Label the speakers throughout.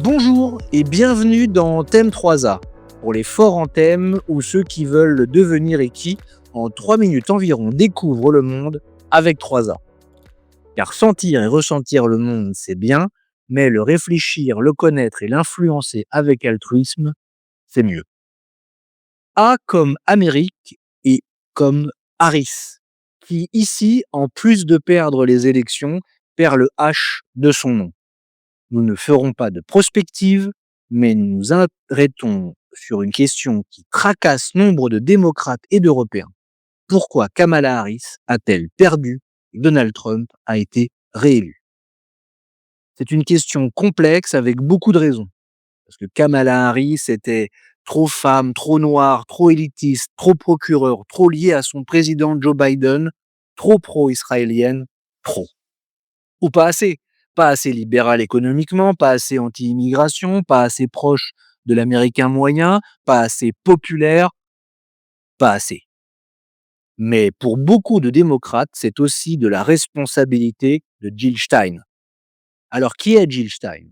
Speaker 1: Bonjour et bienvenue dans Thème 3A, pour les forts en thème ou ceux qui veulent le devenir et qui, en 3 minutes environ, découvrent le monde avec 3A. Car sentir et ressentir le monde, c'est bien, mais le réfléchir, le connaître et l'influencer avec altruisme, c'est mieux. A comme Amérique et comme Harris, qui ici, en plus de perdre les élections, perd le H de son nom. Nous ne ferons pas de prospective, mais nous nous arrêtons sur une question qui tracasse nombre de démocrates et d'Européens. Pourquoi Kamala Harris a-t-elle perdu et Donald Trump a été réélu? C'est une question complexe avec beaucoup de raisons. Parce que Kamala Harris était trop femme, trop noire, trop élitiste, trop procureur, trop liée à son président Joe Biden, trop pro-israélienne, trop. Ou pas assez. Pas assez libéral économiquement, pas assez anti-immigration, pas assez proche de l'américain moyen, pas assez populaire, pas assez. Mais pour beaucoup de démocrates, c'est aussi de la responsabilité de Jill Stein. Alors qui est Jill Stein?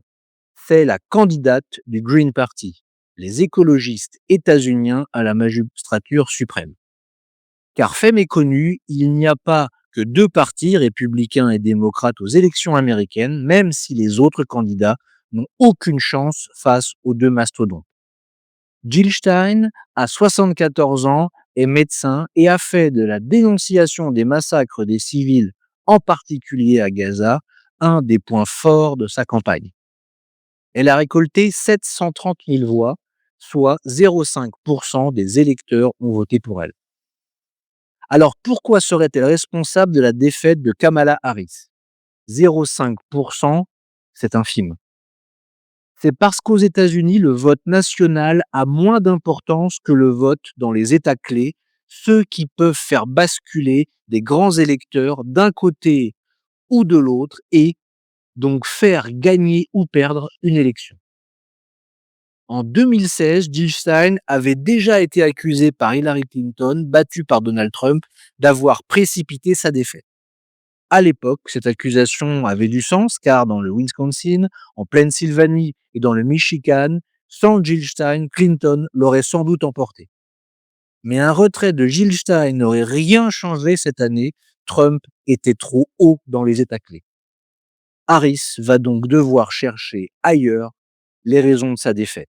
Speaker 1: C'est la candidate du Green Party, les écologistes états-uniens à la magistrature suprême. Car fait méconnu, il n'y a pas que 2 partis, républicains et démocrates, aux élections américaines, même si les autres candidats n'ont aucune chance face aux 2 mastodontes. Jill Stein a 74 ans, est médecin et a fait de la dénonciation des massacres des civils, en particulier à Gaza, un des points forts de sa campagne. Elle a récolté 730 000 voix, soit 0,5% des électeurs ont voté pour elle. Alors pourquoi serait-elle responsable de la défaite de Kamala Harris? 0,5%, c'est infime. C'est parce qu'aux États-Unis, le vote national a moins d'importance que le vote dans les États clés, ceux qui peuvent faire basculer des grands électeurs d'un côté ou de l'autre et donc faire gagner ou perdre une élection. En 2016, Jill Stein avait déjà été accusée par Hillary Clinton, battue par Donald Trump, d'avoir précipité sa défaite. À l'époque, cette accusation avait du sens car dans le Wisconsin, en Pennsylvanie et dans le Michigan, sans Jill Stein, Clinton l'aurait sans doute emporté. Mais un retrait de Jill Stein n'aurait rien changé cette année, Trump était trop haut dans les États clés. Harris va donc devoir chercher ailleurs les raisons de sa défaite.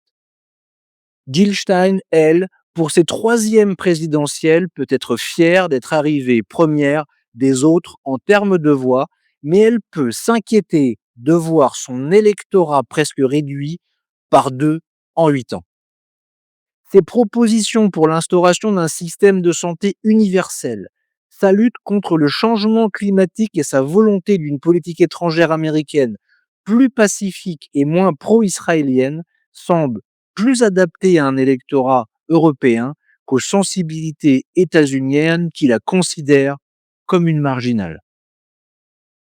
Speaker 1: Jill Stein, elle, pour ses 3e présidentielles, peut être fière d'être arrivée première des autres en termes de voix, mais elle peut s'inquiéter de voir son électorat presque réduit par 2 en 8 ans. Ses propositions pour l'instauration d'un système de santé universel, sa lutte contre le changement climatique et sa volonté d'une politique étrangère américaine plus pacifique et moins pro-israélienne semblent plus adaptées à un électorat européen qu'aux sensibilités états-uniennes qui la considèrent comme une marginale.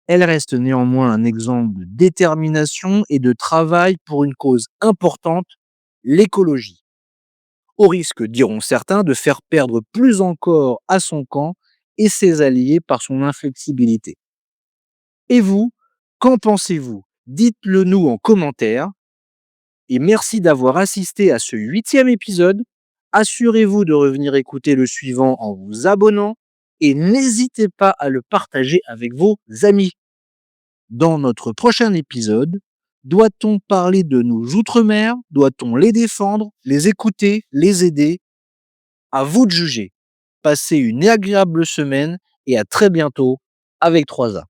Speaker 1: Elle reste néanmoins un exemple de détermination et de travail pour une cause importante, l'écologie. Au risque, diront certains, de faire perdre plus encore à son camp et ses alliés par son inflexibilité. Et vous, qu'en pensez-vous? Dites-le nous en commentaire. Et merci d'avoir assisté à ce 8e épisode. Assurez-vous de revenir écouter le suivant en vous abonnant et n'hésitez pas à le partager avec vos amis. Dans notre prochain épisode, doit-on parler de nos outre-mer? Doit-on les défendre, les écouter, les aider? À vous de juger. Passez une agréable semaine et à très bientôt avec 3A.